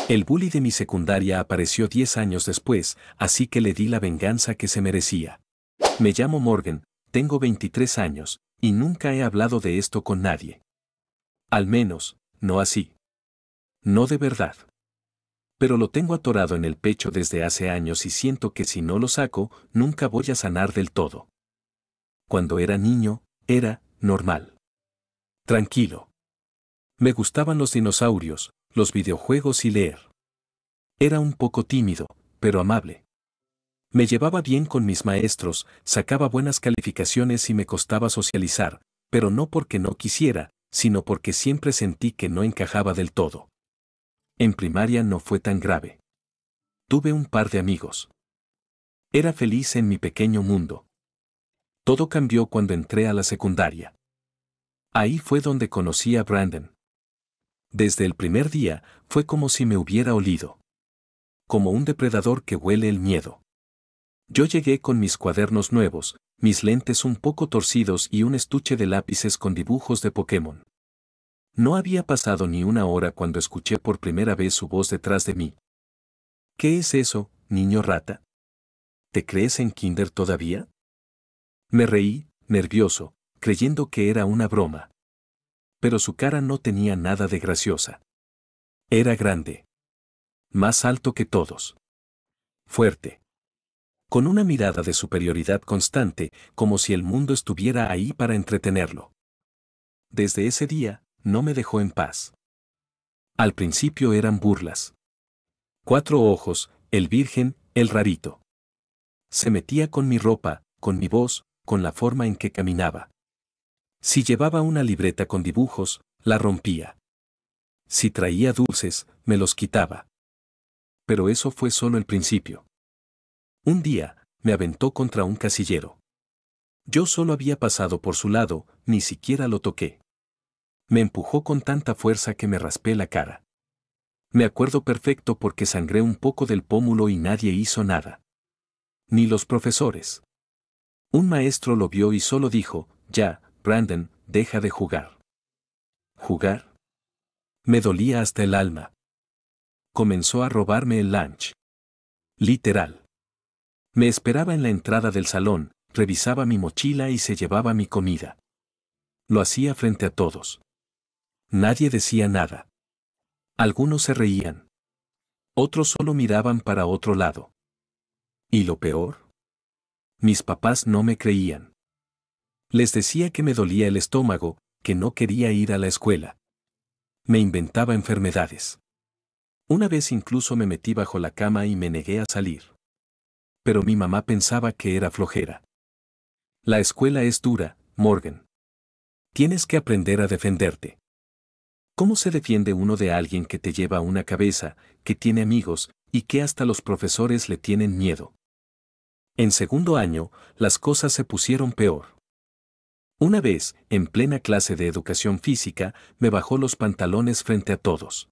El bully de mi secundaria apareció 10 años después, así que le di la venganza que se merecía. Me llamo Morgan, tengo 23 años, y nunca he hablado de esto con nadie. Al menos, no así. No de verdad. Pero lo tengo atorado en el pecho desde hace años y siento que si no lo saco, nunca voy a sanar del todo. Cuando era niño, era normal. Tranquilo. Me gustaban los dinosaurios, los videojuegos y leer. Era un poco tímido, pero amable. Me llevaba bien con mis maestros, sacaba buenas calificaciones y me costaba socializar, pero no porque no quisiera, sino porque siempre sentí que no encajaba del todo. En primaria no fue tan grave. Tuve un par de amigos. Era feliz en mi pequeño mundo. Todo cambió cuando entré a la secundaria. Ahí fue donde conocí a Brandon. Desde el primer día, fue como si me hubiera olido. Como un depredador que huele el miedo. Yo llegué con mis cuadernos nuevos, mis lentes un poco torcidos y un estuche de lápices con dibujos de Pokémon. No había pasado ni una hora cuando escuché por primera vez su voz detrás de mí. ¿Qué es eso, niño rata? ¿Te crees en kinder todavía? Me reí, nervioso, creyendo que era una broma. Pero su cara no tenía nada de graciosa. Era grande. Más alto que todos. Fuerte. Con una mirada de superioridad constante, como si el mundo estuviera ahí para entretenerlo. Desde ese día, no me dejó en paz. Al principio eran burlas. 4 ojos, el virgen, el rarito. Se metía con mi ropa, con mi voz, con la forma en que caminaba. Si llevaba una libreta con dibujos, la rompía. Si traía dulces, me los quitaba. Pero eso fue solo el principio. Un día, me aventó contra un casillero. Yo solo había pasado por su lado, ni siquiera lo toqué. Me empujó con tanta fuerza que me raspé la cara. Me acuerdo perfecto porque sangré un poco del pómulo y nadie hizo nada. Ni los profesores. Un maestro lo vio y solo dijo, ya, Brandon, deja de jugar. ¿Jugar? Me dolía hasta el alma. Comenzó a robarme el lunch. Literal. Me esperaba en la entrada del salón, revisaba mi mochila y se llevaba mi comida. Lo hacía frente a todos. Nadie decía nada. Algunos se reían. Otros solo miraban para otro lado. ¿Y lo peor? Mis papás no me creían. Les decía que me dolía el estómago, que no quería ir a la escuela. Me inventaba enfermedades. Una vez incluso me metí bajo la cama y me negué a salir. Pero mi mamá pensaba que era flojera. La escuela es dura, Morgan. Tienes que aprender a defenderte. ¿Cómo se defiende uno de alguien que te lleva una cabeza, que tiene amigos, y que hasta los profesores le tienen miedo? En segundo año, las cosas se pusieron peor. Una vez, en plena clase de educación física, me bajó los pantalones frente a todos.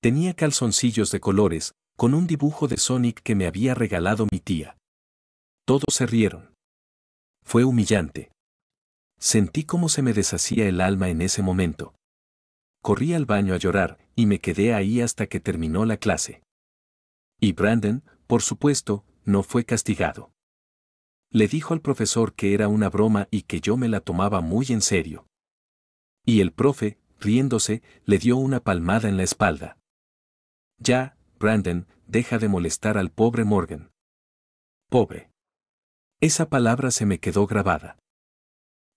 Tenía calzoncillos de colores, con un dibujo de Sonic que me había regalado mi tía. Todos se rieron. Fue humillante. Sentí cómo se me deshacía el alma en ese momento. Corrí al baño a llorar, y me quedé ahí hasta que terminó la clase. Y Brandon, por supuesto, no fue castigado. Le dijo al profesor que era una broma y que yo me la tomaba muy en serio. Y el profe, riéndose, le dio una palmada en la espalda. Ya, Brandon, deja de molestar al pobre Morgan. Pobre. Esa palabra se me quedó grabada.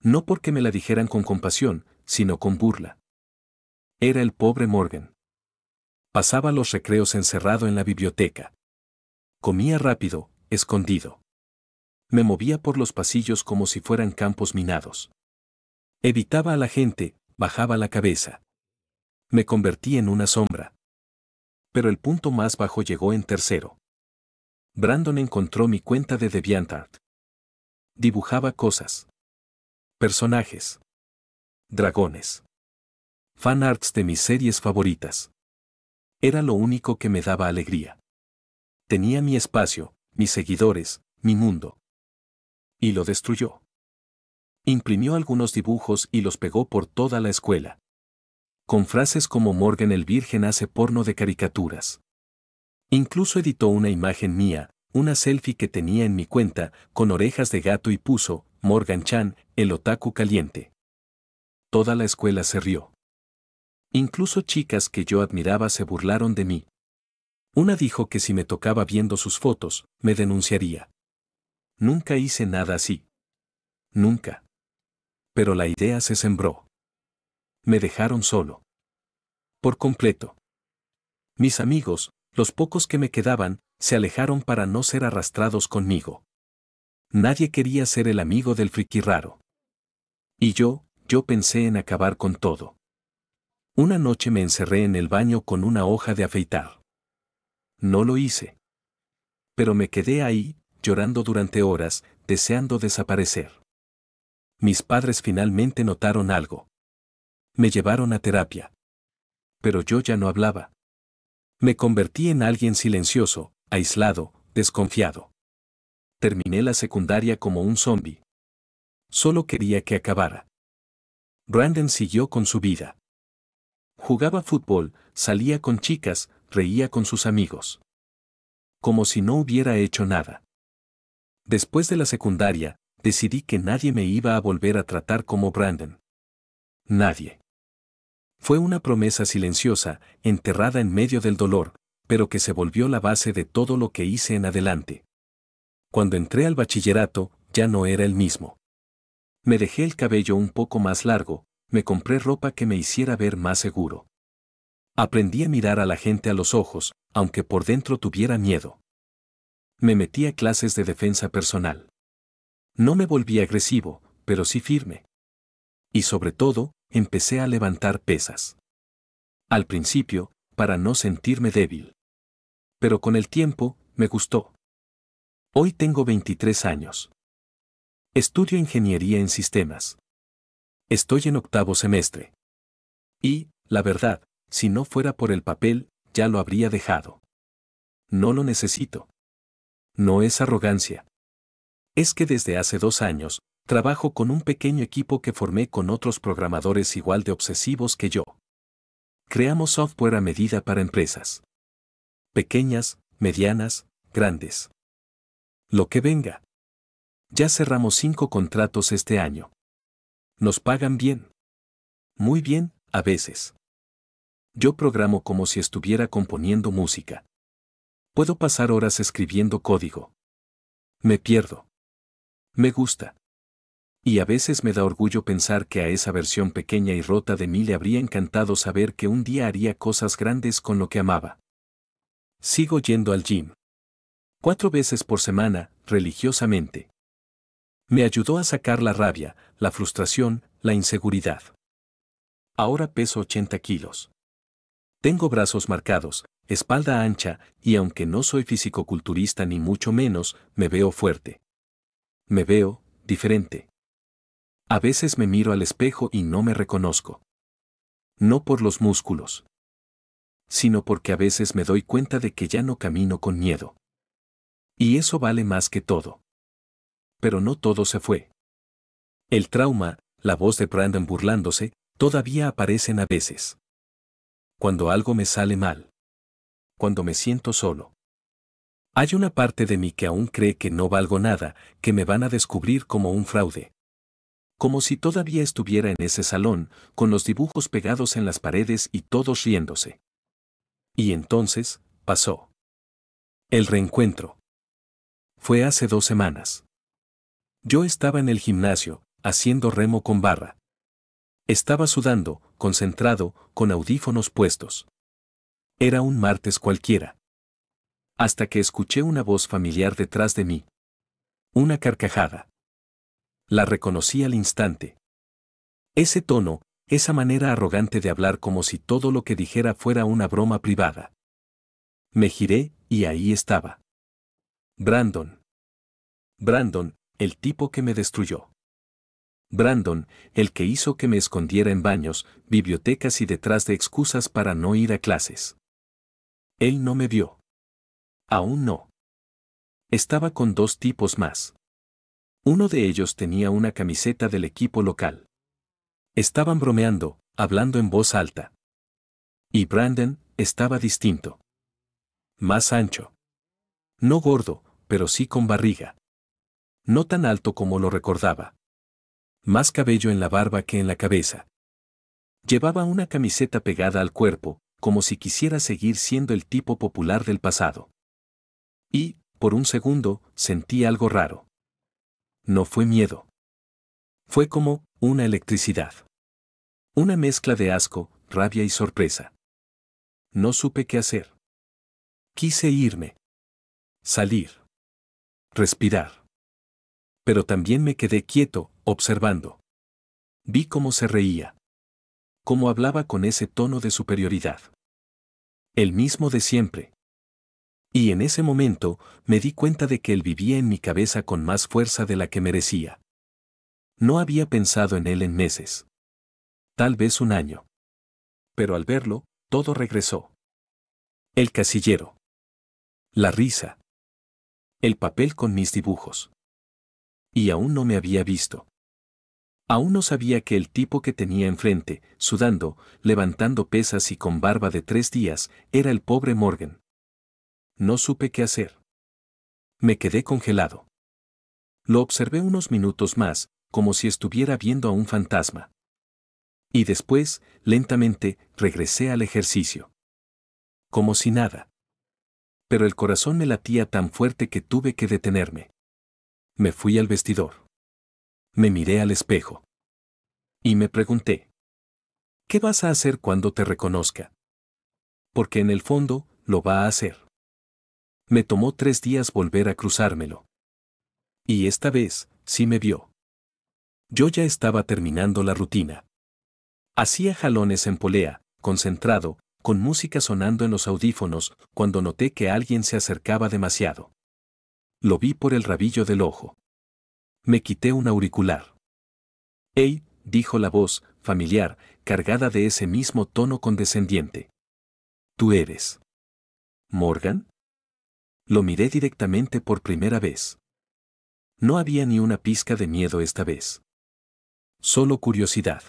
No porque me la dijeran con compasión, sino con burla. Era el pobre Morgan. Pasaba los recreos encerrado en la biblioteca. Comía rápido, escondido. Me movía por los pasillos como si fueran campos minados. Evitaba a la gente, bajaba la cabeza. Me convertí en una sombra. Pero el punto más bajo llegó en tercero. Brandon encontró mi cuenta de DeviantArt. Dibujaba cosas. Personajes. Dragones. Fanarts de mis series favoritas. Era lo único que me daba alegría. Tenía mi espacio, mis seguidores, mi mundo. Y lo destruyó. Imprimió algunos dibujos y los pegó por toda la escuela. con frases como Morgan el Virgen hace porno de caricaturas. Incluso editó una imagen mía, una selfie que tenía en mi cuenta, con orejas de gato y puso, Morgan-chan, el otaku caliente. Toda la escuela se rió. Incluso chicas que yo admiraba se burlaron de mí. Una dijo que si me tocaba viendo sus fotos, me denunciaría. Nunca hice nada así. Nunca. Pero la idea se sembró. Me dejaron solo. Por completo. Mis amigos, los pocos que me quedaban, se alejaron para no ser arrastrados conmigo. Nadie quería ser el amigo del friki raro. Y yo pensé en acabar con todo. Una noche me encerré en el baño con una hoja de afeitar. No lo hice. Pero me quedé ahí, llorando durante horas, deseando desaparecer. Mis padres finalmente notaron algo. Me llevaron a terapia. Pero yo ya no hablaba. Me convertí en alguien silencioso, aislado, desconfiado. Terminé la secundaria como un zombi. Solo quería que acabara. Brandon siguió con su vida. Jugaba fútbol, salía con chicas, reía con sus amigos. Como si no hubiera hecho nada. Después de la secundaria, decidí que nadie me iba a volver a tratar como Brandon. Nadie. Fue una promesa silenciosa, enterrada en medio del dolor, pero que se volvió la base de todo lo que hice en adelante. Cuando entré al bachillerato, ya no era el mismo. Me dejé el cabello un poco más largo, me compré ropa que me hiciera ver más seguro. Aprendí a mirar a la gente a los ojos, aunque por dentro tuviera miedo. Me metí a clases de defensa personal. No me volví agresivo, pero sí firme. Y sobre todo, empecé a levantar pesas. Al principio, para no sentirme débil. Pero con el tiempo, me gustó. Hoy tengo 23 años. Estudio ingeniería en sistemas. Estoy en 8º semestre. Y, la verdad, si no fuera por el papel, ya lo habría dejado. No lo necesito. No es arrogancia. Es que desde hace 2 años, trabajo con un pequeño equipo que formé con otros programadores igual de obsesivos que yo. Creamos software a medida para empresas. Pequeñas, medianas, grandes. Lo que venga. Ya cerramos 5 contratos este año. Nos pagan bien. Muy bien, a veces. Yo programo como si estuviera componiendo música. Puedo pasar horas escribiendo código. Me pierdo. Me gusta. Y a veces me da orgullo pensar que a esa versión pequeña y rota de mí le habría encantado saber que un día haría cosas grandes con lo que amaba. Sigo yendo al gym. 4 veces por semana, religiosamente. Me ayudó a sacar la rabia, la frustración, la inseguridad. Ahora peso 80 kilos. Tengo brazos marcados, espalda ancha, y aunque no soy fisicoculturista ni mucho menos, me veo fuerte. Me veo diferente. A veces me miro al espejo y no me reconozco. No por los músculos, sino porque a veces me doy cuenta de que ya no camino con miedo. Y eso vale más que todo. Pero no todo se fue. El trauma, la voz de Brandon burlándose, todavía aparecen a veces. Cuando algo me sale mal. Cuando me siento solo. Hay una parte de mí que aún cree que no valgo nada, que me van a descubrir como un fraude. Como si todavía estuviera en ese salón, con los dibujos pegados en las paredes y todos riéndose. Y entonces, pasó. El reencuentro. Fue hace 2 semanas. Yo estaba en el gimnasio, haciendo remo con barra. Estaba sudando, concentrado, con audífonos puestos. Era un martes cualquiera. Hasta que escuché una voz familiar detrás de mí. Una carcajada. La reconocí al instante. Ese tono, esa manera arrogante de hablar como si todo lo que dijera fuera una broma privada. Me giré, y ahí estaba. Brandon. Brandon, el tipo que me destruyó. Brandon, el que hizo que me escondiera en baños, bibliotecas y detrás de excusas para no ir a clases. Él no me vio. Aún no. Estaba con 2 tipos más. Uno de ellos tenía una camiseta del equipo local. Estaban bromeando, hablando en voz alta. Y Brandon estaba distinto. Más ancho. No gordo, pero sí con barriga. No tan alto como lo recordaba. Más cabello en la barba que en la cabeza. Llevaba una camiseta pegada al cuerpo, como si quisiera seguir siendo el tipo popular del pasado. Y, por un segundo, sentí algo raro. No fue miedo. Fue como una electricidad. Una mezcla de asco, rabia y sorpresa. No supe qué hacer. Quise irme. Salir. Respirar. Pero también me quedé quieto, observando. Vi cómo se reía. Cómo hablaba con ese tono de superioridad. El mismo de siempre. Y en ese momento, me di cuenta de que él vivía en mi cabeza con más fuerza de la que merecía. No había pensado en él en meses. Tal vez un año. Pero al verlo, todo regresó. El casillero. La risa. El papel con mis dibujos. Y aún no me había visto. Aún no sabía que el tipo que tenía enfrente, sudando, levantando pesas y con barba de 3 días, era el pobre Morgan. No supe qué hacer. Me quedé congelado. Lo observé unos minutos más, como si estuviera viendo a un fantasma. Y después, lentamente, regresé al ejercicio. Como si nada. Pero el corazón me latía tan fuerte que tuve que detenerme. Me fui al vestidor. Me miré al espejo. Y me pregunté, ¿qué vas a hacer cuando te reconozca? Porque en el fondo, lo va a hacer. Me tomó 3 días volver a cruzármelo. Y esta vez, sí me vio. Yo ya estaba terminando la rutina. Hacía jalones en polea, concentrado, con música sonando en los audífonos, cuando noté que alguien se acercaba demasiado. Lo vi por el rabillo del ojo. Me quité un auricular. «Hey», dijo la voz, familiar, cargada de ese mismo tono condescendiente. «¿Tú eres Morgan?» Lo miré directamente por primera vez. No había ni una pizca de miedo esta vez. Solo curiosidad.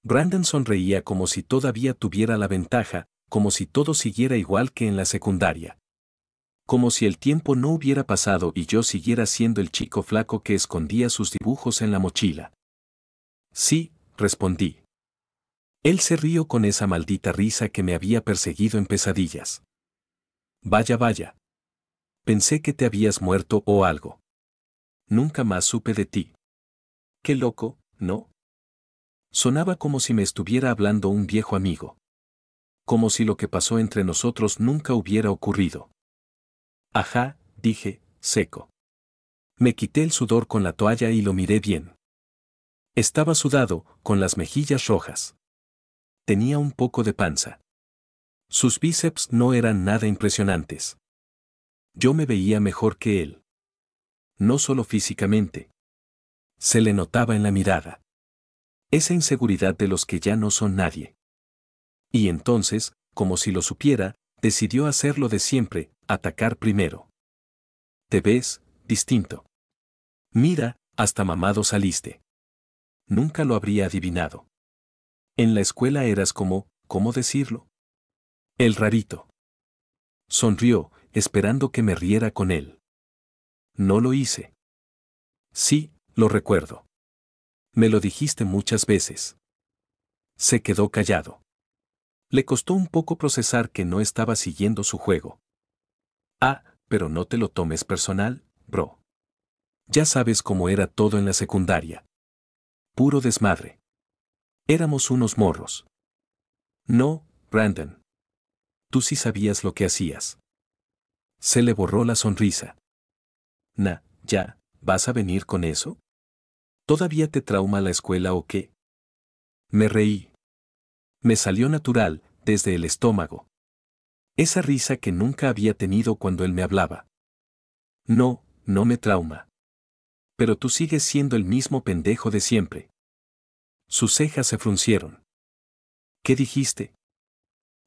Brandon sonreía como si todavía tuviera la ventaja, como si todo siguiera igual que en la secundaria. Como si el tiempo no hubiera pasado y yo siguiera siendo el chico flaco que escondía sus dibujos en la mochila. «Sí», respondí. Él se rió con esa maldita risa que me había perseguido en pesadillas. «Vaya, vaya. Pensé que te habías muerto o algo. Nunca más supe de ti». «Qué loco, ¿no?». Sonaba como si me estuviera hablando un viejo amigo. Como si lo que pasó entre nosotros nunca hubiera ocurrido. «Ajá», dije, seco. Me quité el sudor con la toalla y lo miré bien. Estaba sudado, con las mejillas rojas. Tenía un poco de panza. Sus bíceps no eran nada impresionantes. Yo me veía mejor que él. No solo físicamente. Se le notaba en la mirada. Esa inseguridad de los que ya no son nadie. Y entonces, como si lo supiera, decidió hacer lo de siempre, atacar primero. «Te ves distinto. Mira, hasta mamado saliste». Nunca lo habría adivinado. En la escuela eras como, ¿cómo decirlo? El rarito. Sonrió, esperando que me riera con él. No lo hice. Sí, lo recuerdo. Me lo dijiste muchas veces. Se quedó callado. Le costó un poco procesar que no estaba siguiendo su juego. «Ah, pero no te lo tomes personal, bro. Ya sabes cómo era todo en la secundaria. Puro desmadre. Éramos unos morros». «No, Brandon. Tú sí sabías lo que hacías». Se le borró la sonrisa. Ya, ¿vas a venir con eso? ¿Todavía te trauma la escuela o qué?» Me reí. Me salió natural, desde el estómago. Esa risa que nunca había tenido cuando él me hablaba. «No, no me trauma. Pero tú sigues siendo el mismo pendejo de siempre». Sus cejas se fruncieron. «¿Qué dijiste?»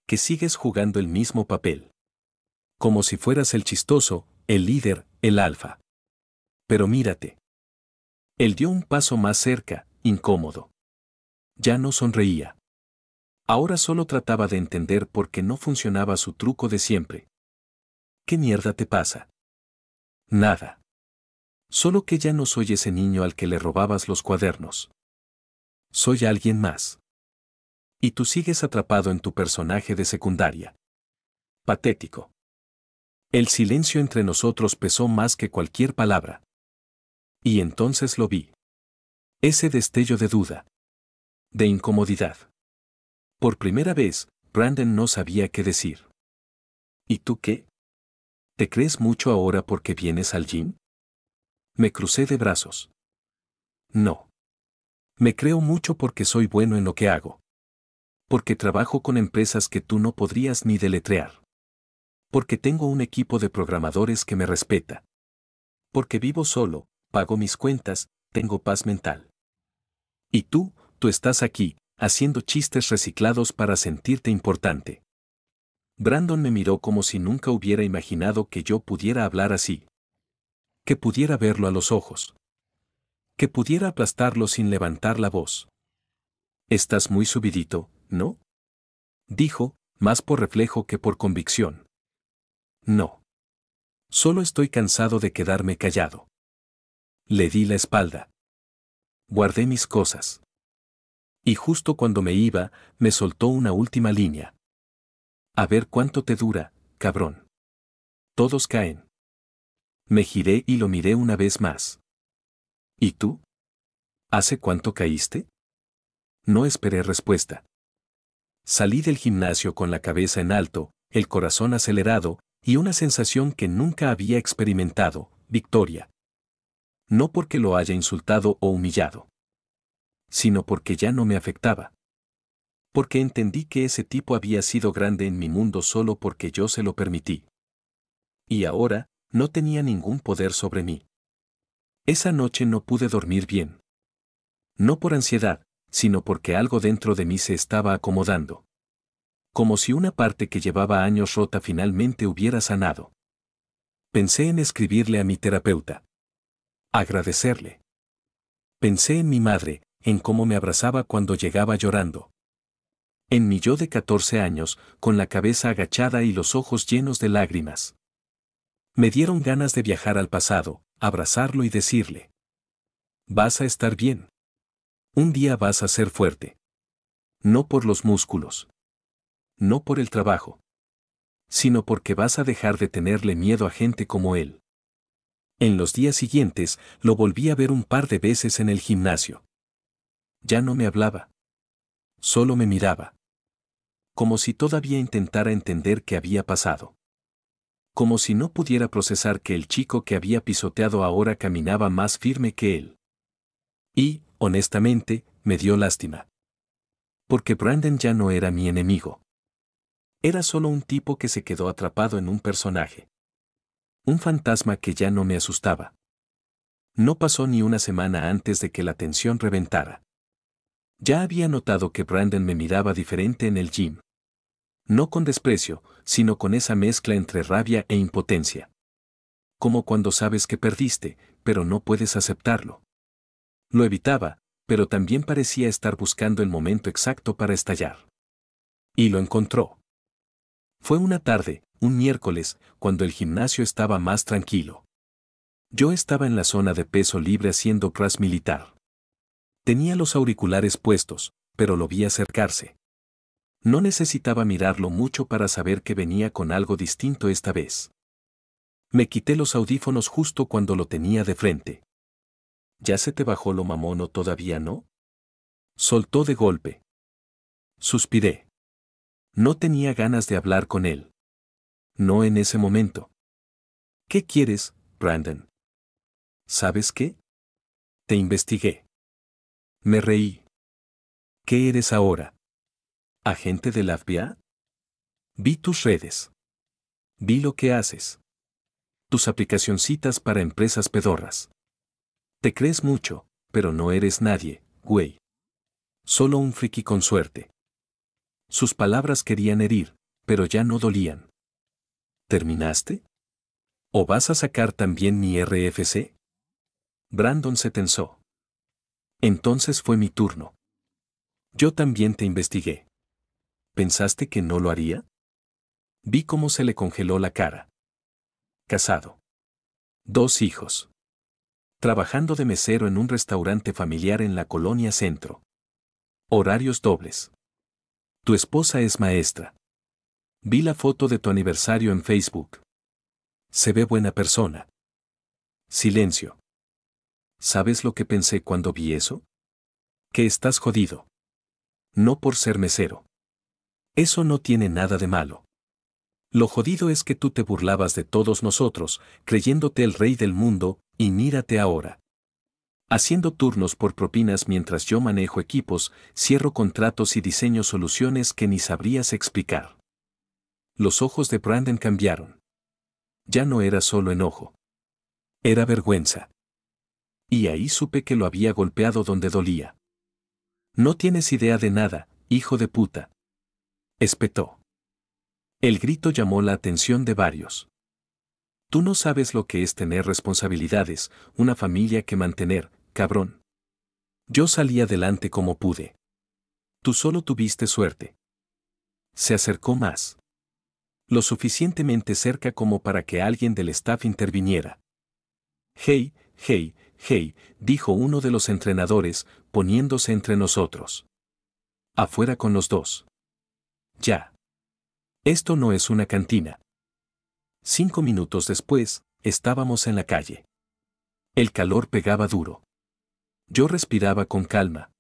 «Que sigues jugando el mismo papel. Como si fueras el chistoso, el líder, el alfa. Pero mírate». Él dio un paso más cerca, incómodo. Ya no sonreía. Ahora solo trataba de entender por qué no funcionaba su truco de siempre. ¿Qué mierda te pasa? Nada. Solo que ya no soy ese niño al que le robabas los cuadernos. Soy alguien más. Y tú sigues atrapado en tu personaje de secundaria. Patético. El silencio entre nosotros pesó más que cualquier palabra. Y entonces lo vi. Ese destello de duda. De incomodidad. Por primera vez, Brandon no sabía qué decir. ¿Y tú qué? ¿Te crees mucho ahora porque vienes al gym? Me crucé de brazos. No. Me creo mucho porque soy bueno en lo que hago. Porque trabajo con empresas que tú no podrías ni deletrear. Porque tengo un equipo de programadores que me respeta. Porque vivo solo, pago mis cuentas, tengo paz mental. Y tú estás aquí, haciendo chistes reciclados para sentirte importante. Brandon me miró como si nunca hubiera imaginado que yo pudiera hablar así. Que pudiera verlo a los ojos. Que pudiera aplastarlo sin levantar la voz. Estás muy subidito, ¿no? Dijo, más por reflejo que por convicción. No. Solo estoy cansado de quedarme callado. Le di la espalda. Guardé mis cosas. Y justo cuando me iba, me soltó una última línea. A ver cuánto te dura, cabrón. Todos caen. Me giré y lo miré una vez más. ¿Y tú? ¿Hace cuánto caíste? No esperé respuesta. Salí del gimnasio con la cabeza en alto, el corazón acelerado, y una sensación que nunca había experimentado, victoria. No porque lo haya insultado o humillado, sino porque ya no me afectaba. Porque entendí que ese tipo había sido grande en mi mundo solo porque yo se lo permití. Y ahora, no tenía ningún poder sobre mí. Esa noche no pude dormir bien. No por ansiedad, sino porque algo dentro de mí se estaba acomodando. Como si una parte que llevaba años rota finalmente hubiera sanado. Pensé en escribirle a mi terapeuta. Agradecerle. Pensé en mi madre, en cómo me abrazaba cuando llegaba llorando. En mi yo de 14 años, con la cabeza agachada y los ojos llenos de lágrimas. Me dieron ganas de viajar al pasado, abrazarlo y decirle. Vas a estar bien. Un día vas a ser fuerte. No por los músculos. No por el trabajo. Sino porque vas a dejar de tenerle miedo a gente como él. En los días siguientes, lo volví a ver un par de veces en el gimnasio. Ya no me hablaba. Solo me miraba. Como si todavía intentara entender qué había pasado. Como si no pudiera procesar que el chico que había pisoteado ahora caminaba más firme que él. Y, honestamente, me dio lástima. Porque Brandon ya no era mi enemigo. Era solo un tipo que se quedó atrapado en un personaje. Un fantasma que ya no me asustaba. No pasó ni una semana antes de que la tensión reventara. Ya había notado que Brandon me miraba diferente en el gym. No con desprecio, sino con esa mezcla entre rabia e impotencia. Como cuando sabes que perdiste, pero no puedes aceptarlo. Lo evitaba, pero también parecía estar buscando el momento exacto para estallar. Y lo encontró. Fue una tarde, un miércoles, cuando el gimnasio estaba más tranquilo. Yo estaba en la zona de peso libre haciendo press militar. Tenía los auriculares puestos, pero lo vi acercarse. No necesitaba mirarlo mucho para saber que venía con algo distinto esta vez. Me quité los audífonos justo cuando lo tenía de frente. ¿Ya se te bajó lo mamón o todavía no? Soltó de golpe. Suspiré. No tenía ganas de hablar con él. No en ese momento. ¿Qué quieres, Brandon? ¿Sabes qué? Te investigué. Me reí. ¿Qué eres ahora? ¿Agente del FBI? Vi tus redes. Vi lo que haces. Tus aplicacioncitas para empresas pedorras. Te crees mucho, pero no eres nadie, güey. Solo un friki con suerte. Sus palabras querían herir, pero ya no dolían. ¿Terminaste? ¿O vas a sacar también mi RFC? Brandon se tensó. Entonces fue mi turno. Yo también te investigué. ¿Pensaste que no lo haría? Vi cómo se le congeló la cara. Casado. 2 hijos. Trabajando de mesero en un restaurante familiar en la Colonia Centro. Horarios dobles. Tu esposa es maestra. Vi la foto de tu aniversario en Facebook. Se ve buena persona. Silencio. ¿Sabes lo que pensé cuando vi eso? Que estás jodido. No por ser mesero. Eso no tiene nada de malo. Lo jodido es que tú te burlabas de todos nosotros, creyéndote el rey del mundo, y mírate ahora. Haciendo turnos por propinas mientras yo manejo equipos, cierro contratos y diseño soluciones que ni sabrías explicar. Los ojos de Brandon cambiaron. Ya no era solo enojo. Era vergüenza. Y ahí supe que lo había golpeado donde dolía. No tienes idea de nada, hijo de puta. Espetó. El grito llamó la atención de varios. Tú no sabes lo que es tener responsabilidades, una familia que mantener, cabrón. Yo salí adelante como pude. Tú solo tuviste suerte. Se acercó más. Lo suficientemente cerca como para que alguien del staff interviniera. Hey, hey, hey, dijo uno de los entrenadores, poniéndose entre nosotros. Afuera con los dos. Ya. Esto no es una cantina. 5 minutos después, estábamos en la calle. El calor pegaba duro. Yo respiraba con calma.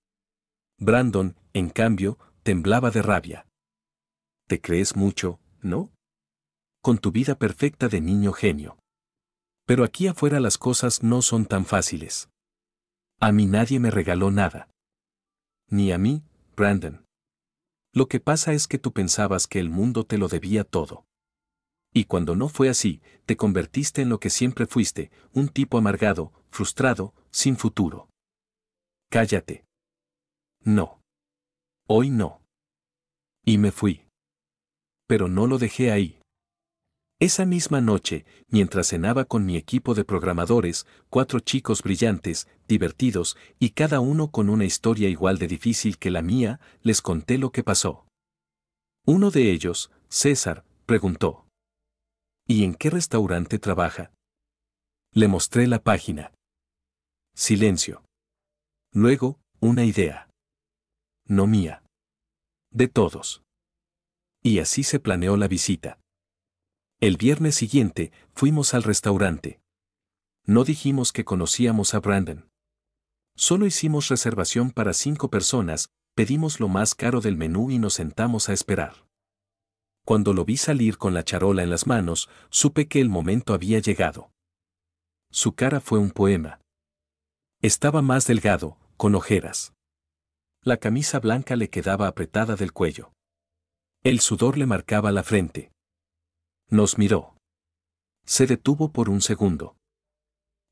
Brandon, en cambio, temblaba de rabia. ¿Te crees mucho, no? Con tu vida perfecta de niño genio. Pero aquí afuera las cosas no son tan fáciles. A mí nadie me regaló nada. Ni a mí, Brandon. Lo que pasa es que tú pensabas que el mundo te lo debía todo. Y cuando no fue así, te convertiste en lo que siempre fuiste, un tipo amargado, frustrado, sin futuro. Cállate. No. Hoy no. Y me fui. Pero no lo dejé ahí. Esa misma noche, mientras cenaba con mi equipo de programadores, 4 chicos brillantes, divertidos, y cada uno con una historia igual de difícil que la mía, les conté lo que pasó. Uno de ellos, César, preguntó. ¿Y en qué restaurante trabaja? Le mostré la página. Silencio. Luego, una idea. No mía. De todos. Y así se planeó la visita. El viernes siguiente, fuimos al restaurante. No dijimos que conocíamos a Brandon. Solo hicimos reservación para 5 personas, pedimos lo más caro del menú y nos sentamos a esperar. Cuando lo vi salir con la charola en las manos, supe que el momento había llegado. Su cara fue un poema. Estaba más delgado, con ojeras. La camisa blanca le quedaba apretada del cuello. El sudor le marcaba la frente. Nos miró. Se detuvo por un segundo.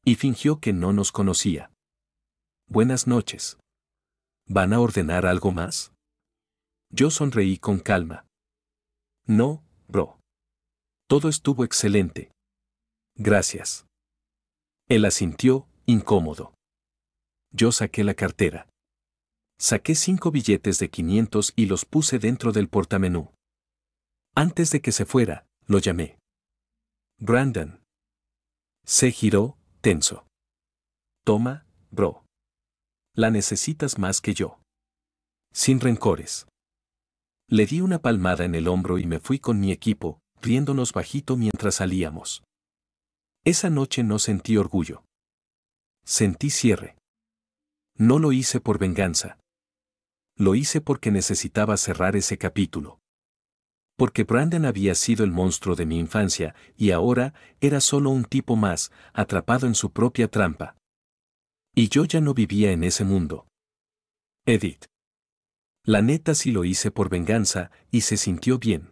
Y fingió que no nos conocía. Buenas noches. ¿Van a ordenar algo más? Yo sonreí con calma. No, bro. Todo estuvo excelente. Gracias. Él asintió, incómodo. Yo saqué la cartera. Saqué 5 billetes de 500 y los puse dentro del portamenú. Antes de que se fuera, lo llamé. Brandon. Se giró, tenso. Toma, bro. La necesitas más que yo. Sin rencores. Le di una palmada en el hombro y me fui con mi equipo, riéndonos bajito mientras salíamos. Esa noche no sentí orgullo. Sentí cierre. No lo hice por venganza. Lo hice porque necesitaba cerrar ese capítulo. Porque Brandon había sido el monstruo de mi infancia y ahora era solo un tipo más, atrapado en su propia trampa. Y yo ya no vivía en ese mundo. Edith. La neta sí lo hice por venganza y se sintió bien.